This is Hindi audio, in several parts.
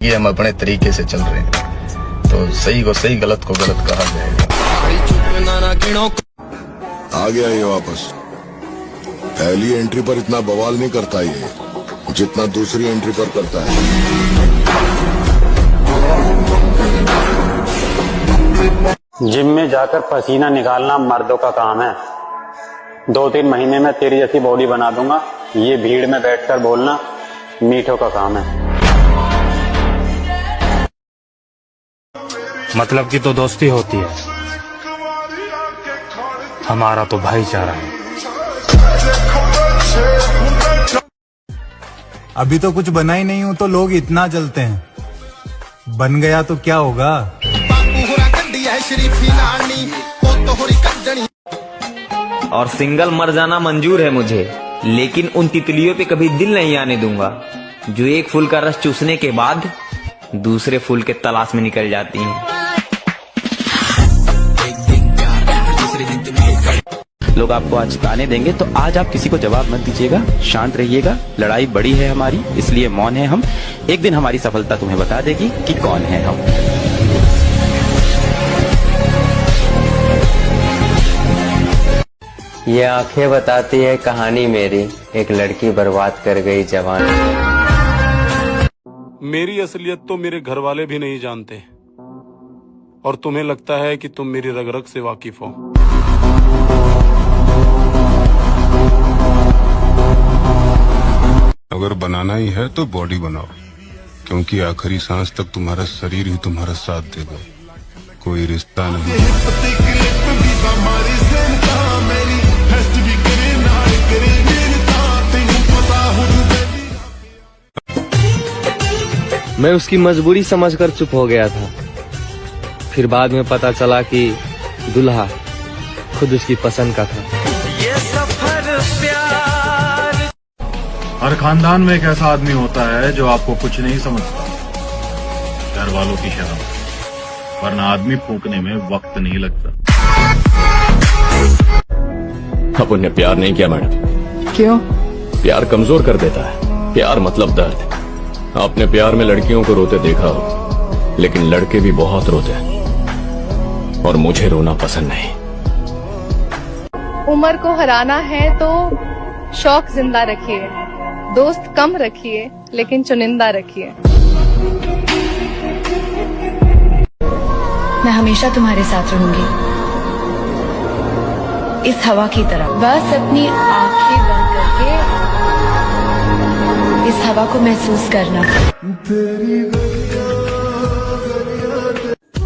ये हम अपने तरीके से चल रहे हैं, तो सही को सही, गलत को गलत कहा जाएगा। आ गया ये वापस। पहली एंट्री पर इतना बवाल नहीं करता ये, जितना दूसरी एंट्री पर करता है। जिम में जाकर पसीना निकालना मर्दों का काम है। 2-3 महीने में तेरी जैसी बॉडी बना दूंगा। ये भीड़ में बैठकर बोलना मीठों का काम है। मतलब की तो दोस्ती होती है, हमारा तो भाईचारा है। अभी तो कुछ बना ही नहीं हूं तो लोग इतना जलते हैं, बन गया तो क्या होगा। और सिंगल मर जाना मंजूर है मुझे, लेकिन उन तितलियों पे कभी दिल नहीं आने दूंगा जो एक फूल का रस चूसने के बाद दूसरे फूल के तलाश में निकल जाती हैं। लोग आपको आज ताने देंगे तो आज आप किसी को जवाब मत दीजिएगा, शांत रहिएगा। लड़ाई बड़ी है हमारी, इसलिए मौन है हम। एक दिन हमारी सफलता तुम्हें बता देगी कि कौन है हम। ये आंखें बताती है कहानी मेरी, एक लड़की बर्बाद कर गई जवान। मेरी असलियत तो मेरे घर वाले भी नहीं जानते, और तुम्हें लगता है कि तुम मेरी रग रग से वाकिफ हो। अगर बनाना ही है तो बॉडी बनाओ, क्योंकि आखिरी सांस तक तुम्हारा शरीर ही तुम्हारा साथ देगा, कोई रिश्ता नहीं। मैं उसकी मजबूरी समझकर चुप हो गया था, फिर बाद में पता चला कि दुल्हा खुद उसकी पसंद का था। हर खानदान में एक ऐसा आदमी होता है जो आपको कुछ नहीं समझता, घर वालों की शर्म, वरना आदमी फूकने में वक्त नहीं लगता। अब उन्हें प्यार नहीं किया मैडम। क्यों? प्यार कमजोर कर देता है। प्यार मतलब दर्द। आपने प्यार में लड़कियों को रोते देखा हो, लेकिन लड़के भी बहुत रोते हैं, और मुझे रोना पसंद नहीं। उम्र को हराना है तो शौक जिंदा रखिए, दोस्त कम रखिए लेकिन चुनिंदा रखिए। मैं हमेशा तुम्हारे साथ रहूंगी, इस हवा की तरह। बस अपनी आंखें बंद करके इस हवा को महसूस करना।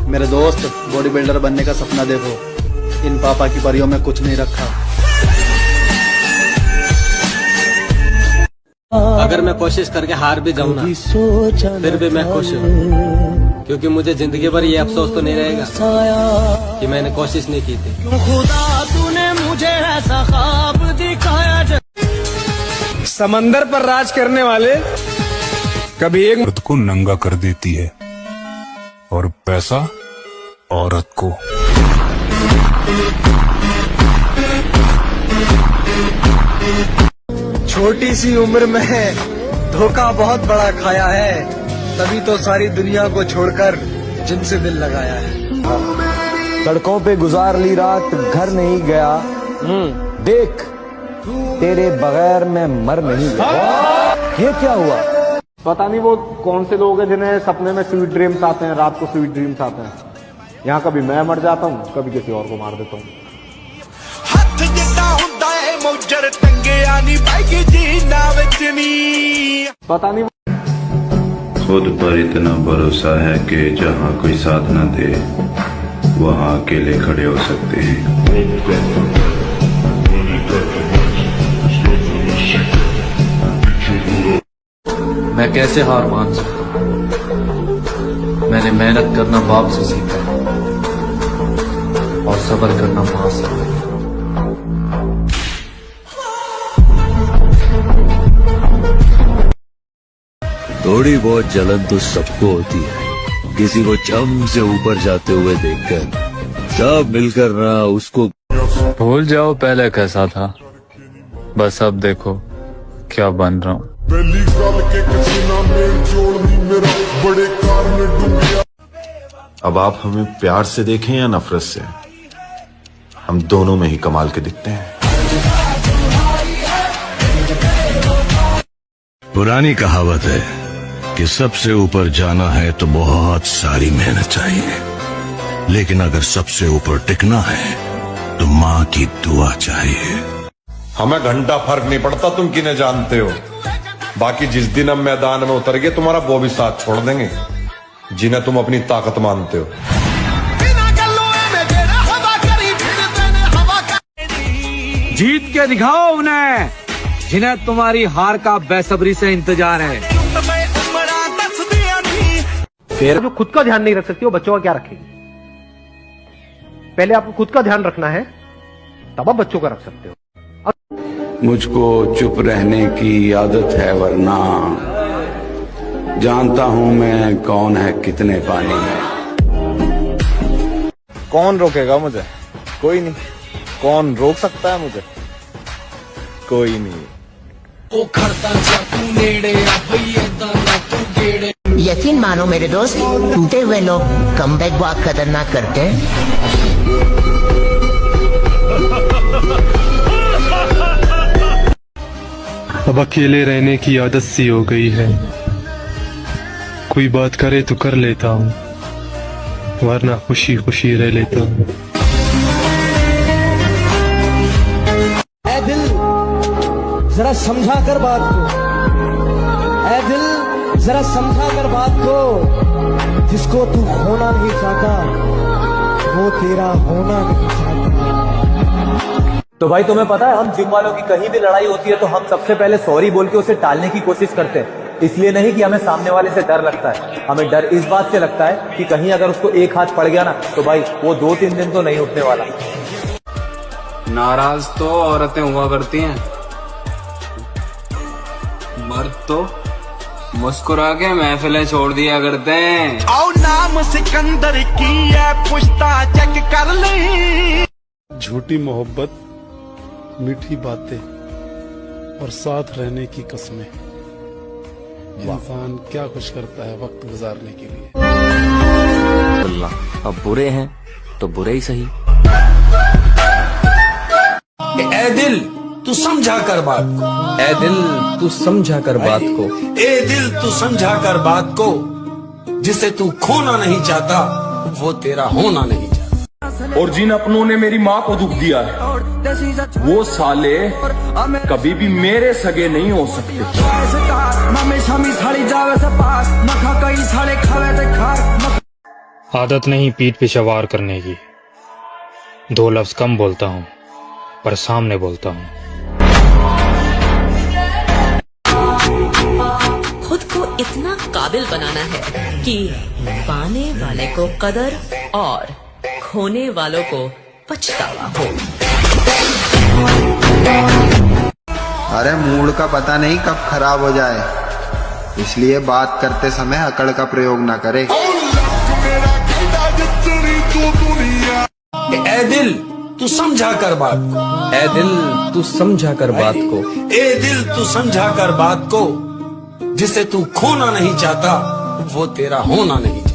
मेरे दोस्त, बॉडी बिल्डर बनने का सपना देखो, इन पापा की परियों में कुछ नहीं रखा। अगर मैं कोशिश करके हार भी जाऊं ना, फिर भी मैं खुश हूँ, क्योंकि मुझे जिंदगी भर ये अफसोस तो नहीं रहेगा कि मैंने कोशिश नहीं की थी। खुदा तूने मुझे ऐसा ख्वाब दिखाया। समंदर पर राज करने वाले कभी एक औरत को नंगा कर देती है, और पैसा औरत को। छोटी सी उम्र में धोखा बहुत बड़ा खाया है, तभी तो सारी दुनिया को छोड़कर जिनसे दिल लगाया है। सड़कों पे गुजार ली रात, घर नहीं गया, देख तेरे बगैर मैं मर नहीं गया। ये क्या हुआ? पता नहीं वो कौन से लोग हैं जिन्हें सपने में स्वीट ड्रीम्स आते हैं, रात को स्वीट ड्रीम्स आते हैं। यहाँ कभी मैं मर जाता हूँ, कभी किसी और को मार देता हूँ। पता नहीं खुद पर इतना भरोसा है कि जहाँ कोई साथ न दे वहाँ अकेले खड़े हो सकते हैं। मैं कैसे हार मान सकता? मैंने मेहनत करना बाप से सीखा और सब्र करना माँ से। थोड़ी बहुत जलन तो सबको होती है, किसी को चम से ऊपर जाते हुए देखकर। सब मिलकर ना उसको भूल जाओ पहले कैसा था, बस अब देखो क्या बन रहा हूँ। पहली गल के किसी ना मेल जोड़ दी मेरा बड़े अब आप हमें प्यार से देखें या नफरत से, हम दोनों में ही कमाल के दिखते हैं। पुरानी कहावत है कि सबसे ऊपर जाना है तो बहुत सारी मेहनत चाहिए, लेकिन अगर सबसे ऊपर टिकना है तो माँ की दुआ चाहिए। हमें घंटा फर्क नहीं पड़ता तुम किन्हें जानते हो, बाकी जिस दिन हम मैदान में उतर गए तुम्हारा वो भी साथ छोड़ देंगे जिन्हें तुम अपनी ताकत मानते हो। जीत के दिखाओ उन्हें जिन्हें तुम्हारी हार का बेसब्री से इंतजार है। फिर जो खुद का ध्यान नहीं रख सकती वो बच्चों का क्या रखेगी? पहले आपको खुद का ध्यान रखना है, तब आप बच्चों का रख सकते हो। मुझको चुप रहने की आदत है, वरना जानता हूं मैं कौन है कितने पानी में। कौन रोकेगा मुझे? कोई नहीं। कौन रोक सकता है मुझे? कोई नहीं। यकीन मानो मेरे दोस्त, टूटे हुए लोग कमबैक बहुत खतरनाक करते हैं। अब अकेले रहने की आदत सी हो गई है, कोई बात करे तो कर लेता हूँ, वरना खुशी खुशी रह लेता हूँ। ऐ दिल जरा समझा कर बात को, ऐ दिल जरा समझा कर बात को, जिसको तू खोना नहीं चाहता वो तेरा होना नहीं चाहता। तो भाई तुम्हें पता है, हम जिम वालों की कहीं भी लड़ाई होती है तो हम सबसे पहले सॉरी बोल के उसे टालने की कोशिश करते हैं। इसलिए नहीं कि हमें सामने वाले से डर लगता है, हमें डर इस बात से लगता है कि कहीं अगर उसको एक हाथ पड़ गया ना तो भाई वो 2-3 दिन तो नहीं उठने वाला। नाराज तो औरतें हुआ करती हैं, मर्द तो मुस्कुरा के महफिलें छोड़ दिया करते हैं। आओ नाम सिकंदर की है, पुश्ता चेक कर ले। झूठी मोहब्बत, मीठी बातें और साथ रहने की कस्में, इंसान क्या कुछ करता है वक्त गुजारने के लिए। अब बुरे हैं तो बुरे ही सही। ए दिल तू समझा कर बात को, ऐ दिल तू समझा कर बात को, ए दिल तू समझा कर बात को, जिसे तू खोना नहीं चाहता वो तेरा होना नहीं चाहता। और जिन अपनों ने मेरी माँ को दुख दिया है वो साले कभी भी मेरे सगे नहीं हो सकते। आदत नहीं पीठ पे सवार करने की, 2 लफ्ज कम बोलता हूँ पर सामने बोलता हूँ। खुद को इतना काबिल बनाना है कि पाने वाले को कदर और खोने वालों को पछतावा हो। अरे मूड का पता नहीं कब खराब हो जाए, इसलिए बात करते समय अकड़ का प्रयोग ना करे। ए दिल तू समझा कर बात को, ऐ दिल तू समझा कर बात को, ए दिल तू समझा कर बात को, जिसे तू खोना नहीं चाहता वो तेरा होना नहीं चाहता।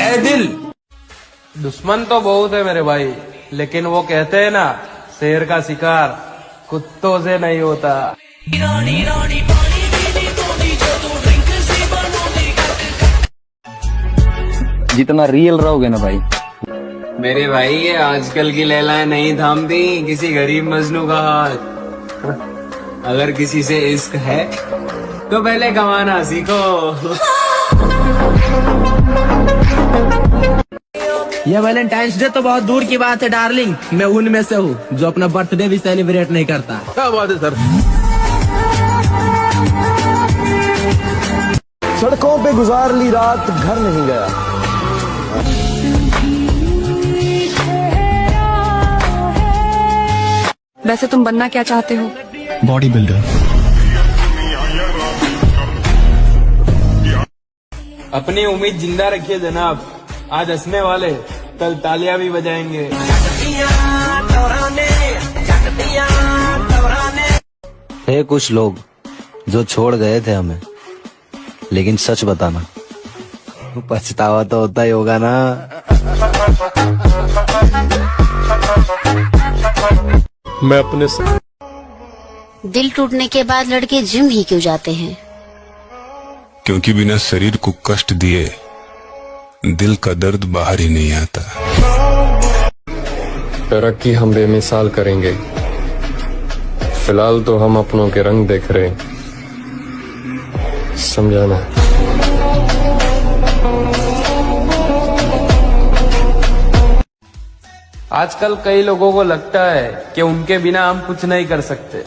ए दिल दुश्मन तो बहुत है मेरे भाई, लेकिन वो कहते हैं ना, शेर का शिकार कुत्तों से नहीं होता। जितना रियल रहोगे ना भाई। मेरे भाई ये आजकल की लैलाएं नहीं थामती किसी गरीब मजनू का हाथ। अगर किसी से इश्क है तो पहले कमाना सीखो। ये वैलेंटाइंस डे तो बहुत दूर की बात है डार्लिंग, मैं उनमें से हूँ जो अपना बर्थडे भी सेलिब्रेट नहीं करता। क्या बात है सर। सड़कों पे गुजार ली रात, घर नहीं गया। वैसे तुम बनना क्या चाहते हो? Body builder. अपनी उम्मीद जिंदा रखिए जनाब, आज हंसने वाले कल तालियां भी बजाएंगे। है कुछ लोग जो छोड़ गए थे हमें, लेकिन सच बताना पछतावा तो होता ही होगा ना। मैं अपने दिल टूटने के बाद लड़के जिम ही क्यों जाते हैं? क्योंकि बिना शरीर को कष्ट दिए दिल का दर्द बाहर ही नहीं आता। तरक्की हम बेमिसाल करेंगे, फिलहाल तो हम अपनों के रंग देख रहे, समझाना। आजकल कई लोगों को लगता है कि उनके बिना हम कुछ नहीं कर सकते,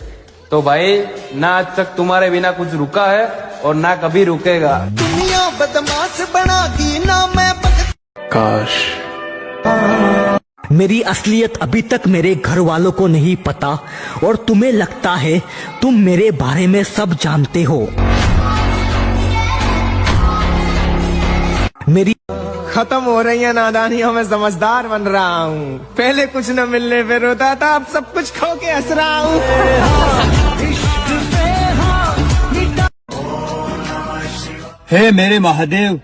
तो भाई ना आज तक तुम्हारे बिना कुछ रुका है और ना कभी रुकेगा। दुनिया बदमाश बना दी ना मैं काश मेरी असलियत अभी तक मेरे घर वालों को नहीं पता और तुम्हें लगता है तुम मेरे बारे में सब जानते हो। मेरी खत्म हो रही है नादानियों में समझदार बन रहा हूँ। पहले कुछ न मिलने पे रोता था, अब सब कुछ खो के हंस रहा हूँ। हे मेरे महादेव,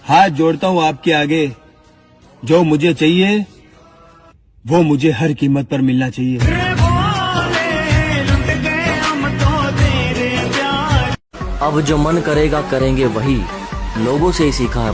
हाथ जोड़ता हूँ आपके आगे। जो मुझे चाहिए वो मुझे हर कीमत पर मिलना चाहिए। अब जो मन करेगा करेंगे वही, लोगों से ही सीखा है।